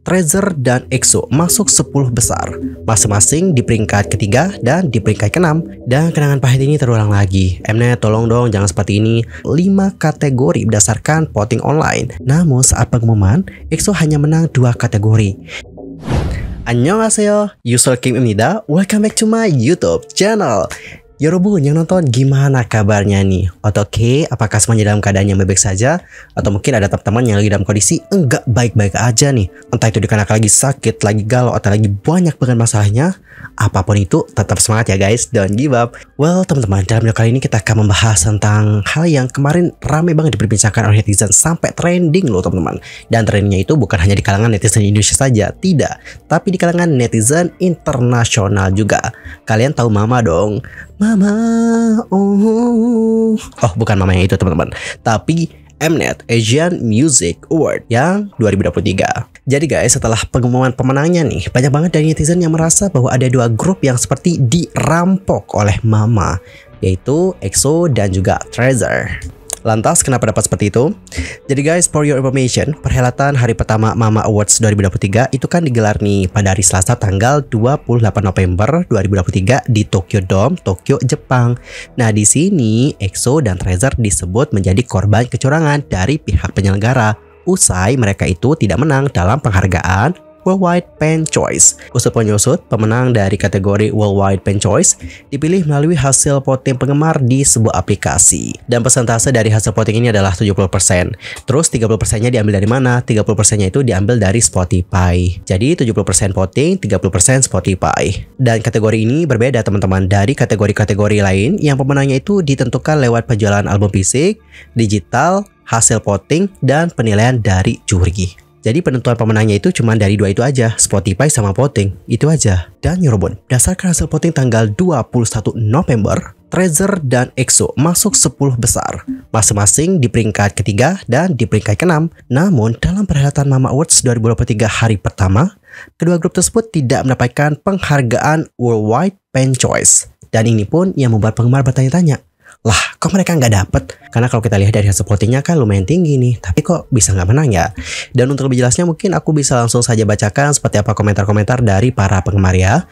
Treasure dan EXO masuk 10 besar, masing-masing di peringkat ketiga dan di peringkat keenam. Dan kenangan pahit ini terulang lagi. Mnet tolong dong jangan seperti ini. 5 kategori berdasarkan voting online. Namun saat pengumuman, EXO hanya menang 2 kategori. Annyeonghaseyo, Yusul Kim Imnida. Welcome back to my YouTube channel. Yorobun yang nonton, gimana kabarnya nih? Oke, apakah semuanya dalam keadaan yang baik-baik saja? Atau mungkin ada teman-teman yang lagi dalam kondisi enggak baik-baik aja nih? Entah itu dikarenakan lagi sakit, lagi galau, atau lagi banyak banget masalahnya. Apapun itu, tetap semangat ya guys, don't give up. Well teman-teman, dalam video kali ini kita akan membahas tentang hal yang kemarin ramai banget diperbincangkan oleh netizen sampai trending loh teman-teman. Dan trendingnya itu bukan hanya di kalangan netizen Indonesia saja, tidak, tapi di kalangan netizen internasional juga. Kalian tahu Mama dong? Mama, oh bukan Mama yang itu teman-teman, tapi Mnet Asian Music Award yang 2023. Jadi guys, setelah pengumuman pemenangnya nih, banyak banget dari netizen yang merasa bahwa ada 2 grup yang seperti dirampok oleh Mama, yaitu EXO dan juga Treasure. Lantas kenapa dapat seperti itu? Jadi guys, for your information, perhelatan hari pertama Mama Awards 2023 itu kan digelar nih pada hari Selasa tanggal 28 November 2023 di Tokyo Dome, Tokyo, Jepang. Nah, di sini EXO dan Treasure disebut menjadi korban kecurangan dari pihak penyelenggara. Usai mereka itu tidak menang dalam penghargaan Worldwide Fan Choice. Usut penyusut, pemenang dari kategori Worldwide Fan Choice dipilih melalui hasil voting penggemar di sebuah aplikasi. Dan persentase dari hasil voting ini adalah 70%. Terus 30%-nya diambil dari mana? 30%-nya itu diambil dari Spotify. Jadi 70% voting, 30% Spotify. Dan kategori ini berbeda teman-teman dari kategori-kategori lain yang pemenangnya itu ditentukan lewat penjualan album fisik, digital, hasil voting, dan penilaian dari juri. Jadi penentuan pemenangnya itu cuma dari 2 itu aja, Spotify sama voting, itu aja. Dan Yorobun, berdasarkan hasil voting tanggal 21 November, Treasure dan EXO masuk 10 besar, masing-masing di peringkat ketiga dan di peringkat keenam. Namun dalam perhelatan Mama Awards 2023 hari pertama, kedua grup tersebut tidak mendapatkan penghargaan Worldwide Fan Choice. Dan ini pun yang membuat penggemar bertanya-tanya, lah kok mereka nggak dapet? Karena kalau kita lihat dari hasil votingnya kan lumayan tinggi nih, tapi kok bisa nggak menang ya? Dan untuk lebih jelasnya mungkin aku bisa langsung saja bacakan seperti apa komentar-komentar dari para penggemar ya.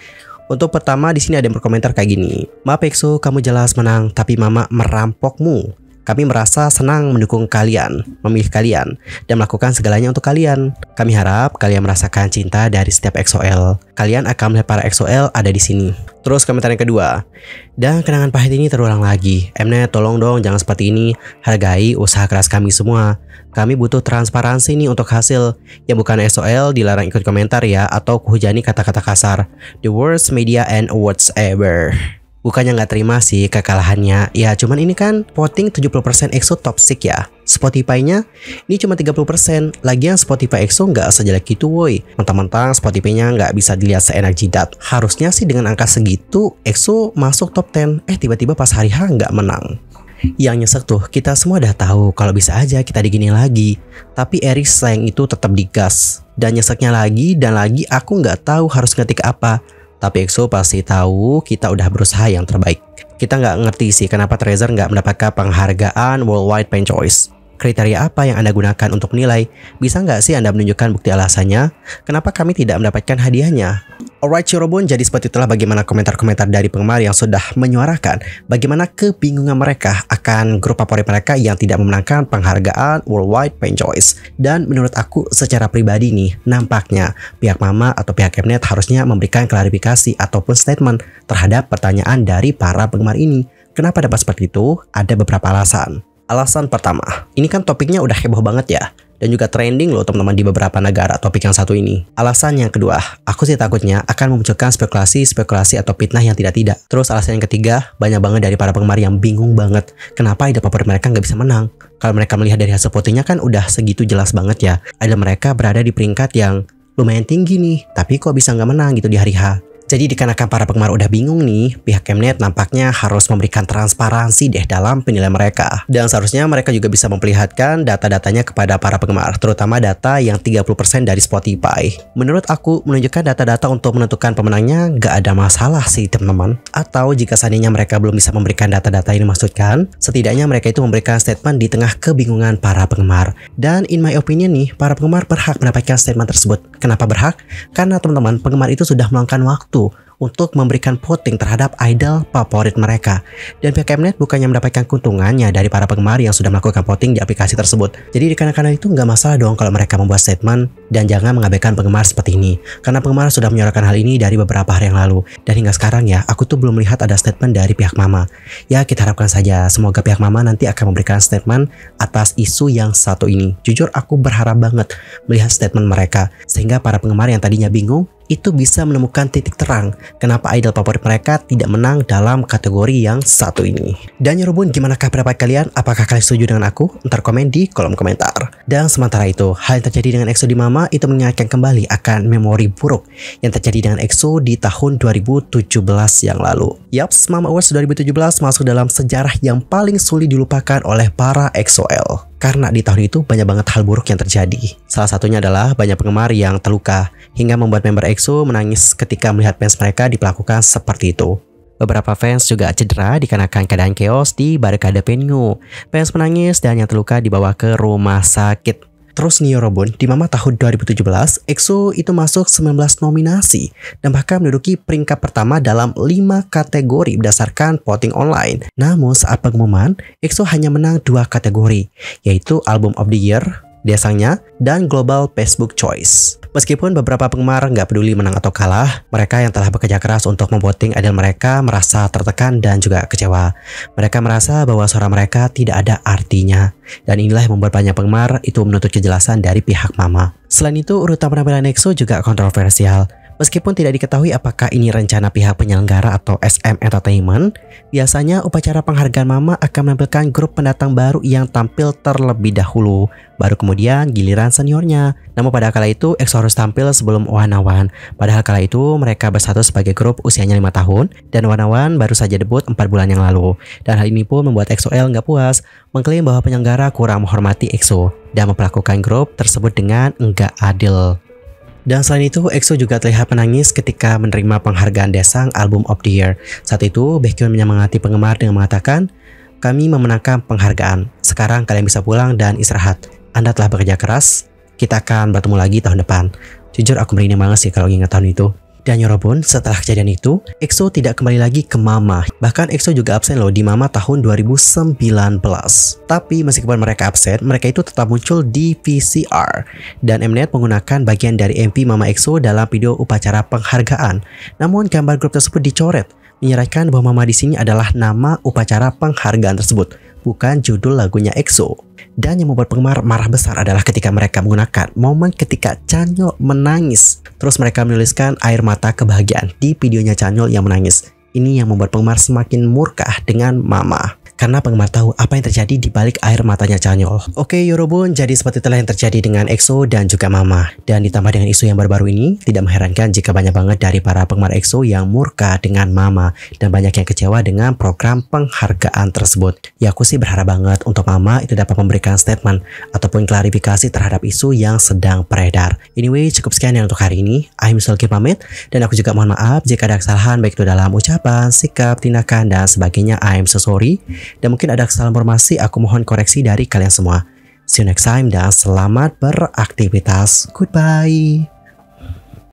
Untuk pertama di sini ada yang berkomentar kayak gini. Maaf EXO, kamu jelas menang, tapi Mama merampokmu. Kami merasa senang mendukung kalian, memilih kalian, dan melakukan segalanya untuk kalian. Kami harap kalian merasakan cinta dari setiap EXO-L. Kalian akan melihat para EXO-L ada di sini. Terus komentar yang kedua. Dan kenangan pahit ini terulang lagi. Mnet tolong dong jangan seperti ini. Hargai usaha keras kami semua. Kami butuh transparansi nih untuk hasil. Yang bukan EXO-L dilarang ikut komentar ya, atau kuhujani kata-kata kasar. The worst media and awards ever. Bukannya nggak terima sih kekalahannya, ya cuman ini kan voting 70% EXO toxic ya. Spotify-nya ini cuma 30%. Lagian Spotify EXO nggak sejelek gitu woi. Mentang-mentang Spotify-nya nggak bisa dilihat seenak jidat. Harusnya sih dengan angka segitu EXO masuk top 10. Tiba-tiba pas hari H nggak menang. Yang nyesek tuh, kita semua udah tahu kalau bisa aja kita digini lagi. Tapi Eris sayang itu tetap digas. Dan nyeseknya lagi dan lagi aku nggak tahu harus ngetik apa. Tapi EXO pasti tahu kita udah berusaha yang terbaik. Kita nggak ngerti sih kenapa Treasure nggak mendapatkan penghargaan Worldwide Fan Choice. Kriteria apa yang Anda gunakan untuk menilai? Bisa nggak sih Anda menunjukkan bukti alasannya? Kenapa kami tidak mendapatkan hadiahnya? Alright Yorobun, jadi seperti itulah bagaimana komentar-komentar dari penggemar yang sudah menyuarakan bagaimana kebingungan mereka akan grup favorit mereka yang tidak memenangkan penghargaan Worldwide Fan Choice. Dan menurut aku secara pribadi nih, nampaknya pihak Mama atau pihak Mnet harusnya memberikan klarifikasi ataupun statement terhadap pertanyaan dari para penggemar ini. Kenapa dapat seperti itu? Ada beberapa alasan. Alasan pertama, ini kan topiknya udah heboh banget ya, dan juga trending loh teman-teman di beberapa negara topik yang satu ini. Alasan yang kedua, aku sih takutnya akan memunculkan spekulasi atau fitnah yang tidak-tidak. Terus alasan yang ketiga, banyak banget dari para penggemar yang bingung banget kenapa idol favorit mereka nggak bisa menang. Kalau mereka melihat dari hasil votingnya kan udah segitu jelas banget ya, idol mereka berada di peringkat yang lumayan tinggi nih, tapi kok bisa nggak menang gitu di hari H. Jadi dikarenakan para penggemar udah bingung nih, pihak Mnet nampaknya harus memberikan transparansi deh dalam penilaian mereka. Dan seharusnya mereka juga bisa memperlihatkan data-datanya kepada para penggemar, terutama data yang 30% dari Spotify. Menurut aku, menunjukkan data-data untuk menentukan pemenangnya gak ada masalah sih teman-teman. Atau jika seandainya mereka belum bisa memberikan data-data ini maksudkan, setidaknya mereka itu memberikan statement di tengah kebingungan para penggemar. Dan in my opinion nih, para penggemar berhak mendapatkan statement tersebut. Kenapa berhak? Karena teman-teman, penggemar itu sudah meluangkan waktu untuk memberikan voting terhadap idol favorit mereka. Dan pihak Mnet bukannya mendapatkan keuntungannya dari para penggemar yang sudah melakukan voting di aplikasi tersebut. Jadi dikarenakan itu nggak masalah dong kalau mereka membuat statement, dan jangan mengabaikan penggemar seperti ini. Karena penggemar sudah menyuarakan hal ini dari beberapa hari yang lalu. Dan hingga sekarang ya, aku tuh belum melihat ada statement dari pihak Mama. Ya kita harapkan saja, semoga pihak Mama nanti akan memberikan statement atas isu yang satu ini. Jujur aku berharap banget melihat statement mereka, sehingga para penggemar yang tadinya bingung itu bisa menemukan titik terang kenapa idol favorit mereka tidak menang dalam kategori yang satu ini. Dan Yorobun, gimanakah pendapat kalian? Apakah kalian setuju dengan aku? Ntar komen di kolom komentar. Dan sementara itu, hal yang terjadi dengan EXO di Mama itu mengingatkan kembali akan memori buruk yang terjadi dengan EXO di tahun 2017 yang lalu. Yaps, Mama Awards 2017 masuk dalam sejarah yang paling sulit dilupakan oleh para EXO-L. Karena di tahun itu banyak banget hal buruk yang terjadi. Salah satunya adalah banyak penggemar yang terluka, hingga membuat member EXO menangis ketika melihat fans mereka diperlakukan seperti itu. Beberapa fans juga cedera dikarenakan keadaan chaos di barikade venue. Fans menangis dan yang terluka dibawa ke rumah sakit. Terus nih Yorobun, di Mama tahun 2017, EXO itu masuk 19 nominasi dan bahkan menduduki peringkat pertama dalam 5 kategori berdasarkan voting online. Namun saat pengumuman, EXO hanya menang 2 kategori, yaitu Album of the Year, Daesangnya, dan Global Facebook Choice. Meskipun beberapa penggemar nggak peduli menang atau kalah, mereka yang telah bekerja keras untuk memvoting idol mereka merasa tertekan dan juga kecewa. Mereka merasa bahwa suara mereka tidak ada artinya. Dan inilah yang membuat banyak penggemar itu menuntut kejelasan dari pihak Mama. Selain itu, urutan penampilan EXO juga kontroversial. Meskipun tidak diketahui apakah ini rencana pihak penyelenggara atau SM Entertainment, biasanya upacara penghargaan Mama akan menampilkan grup pendatang baru yang tampil terlebih dahulu, baru kemudian giliran seniornya. Namun pada kala itu EXO harus tampil sebelum One Padahal kala itu mereka bersatu sebagai grup usianya 5 tahun dan One baru saja debut 4 bulan yang lalu. Dan hal ini pun membuat EXO-L nggak puas, mengklaim bahwa penyelenggara kurang menghormati EXO dan memperlakukan grup tersebut dengan nggak adil. Dan selain itu, EXO juga terlihat menangis ketika menerima penghargaan Daesang Album of the Year. Saat itu, Baekhyun menyemangati penggemar dengan mengatakan, "Kami memenangkan penghargaan. Sekarang kalian bisa pulang dan istirahat. Anda telah bekerja keras. Kita akan bertemu lagi tahun depan." Jujur aku merinding banget sih kalau ingat tahun itu. Dan Yorobun, setelah kejadian itu, EXO tidak kembali lagi ke Mama. Bahkan EXO juga absen loh di Mama tahun 2019. Tapi meskipun mereka absen, mereka itu tetap muncul di VCR. Dan Mnet menggunakan bagian dari MP Mama EXO dalam video upacara penghargaan. Namun gambar grup tersebut dicoret, menyerahkan bahwa Mama di sini adalah nama upacara penghargaan tersebut, bukan judul lagunya EXO. Dan yang membuat penggemar marah besar adalah ketika mereka menggunakan momen ketika Chanyeol menangis. Terus mereka menuliskan air mata kebahagiaan di videonya Chanyeol yang menangis. Ini yang membuat penggemar semakin murka dengan Mama. Karena penggemar tahu apa yang terjadi di balik air matanya Chanyeol. Oke Yorobun, jadi seperti itulah yang terjadi dengan EXO dan juga Mama. Dan ditambah dengan isu yang baru-baru ini, tidak mengherankan jika banyak banget dari para penggemar EXO yang murka dengan Mama. Dan banyak yang kecewa dengan program penghargaan tersebut. Ya aku sih berharap banget untuk Mama itu dapat memberikan statement ataupun klarifikasi terhadap isu yang sedang beredar. Anyway, cukup sekian ya untuk hari ini. I'm Sulky pamit. Dan aku juga mohon maaf jika ada kesalahan baik itu dalam ucapan, sikap, tindakan, dan sebagainya. I'm so sorry. Dan mungkin ada kesalahan informasi, aku mohon koreksi dari kalian semua. See you next time dan selamat beraktivitas. Goodbye.